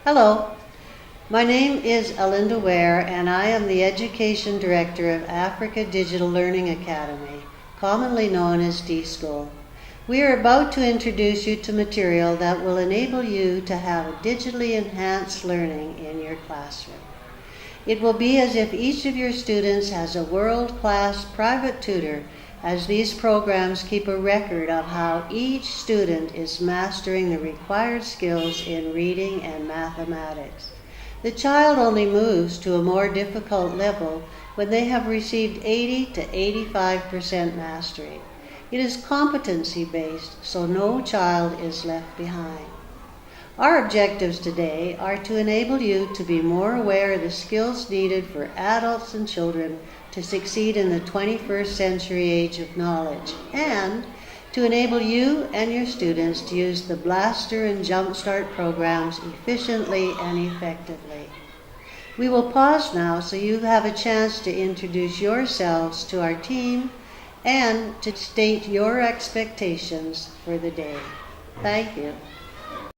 Hello, my name is Alinda Ware and I am the Education Director of Africa Digital Learning Academy, commonly known as D-School. We are about to introduce you to material that will enable you to have a digitally enhanced learning in your classroom. It will be as if each of your students has a world-class private tutor, as these programs keep a record of how each student is mastering the required skills in reading and mathematics. The child only moves to a more difficult level when they have received 80 to 85% mastery. It is competency-based, so no child is left behind. Our objectives today are to enable you to be more aware of the skills needed for adults and children to succeed in the 21st century age of knowledge, and to enable you and your students to use the Blaster and Jumpstart programs efficiently and effectively. We will pause now so you have a chance to introduce yourselves to our team and to state your expectations for the day. Thank you.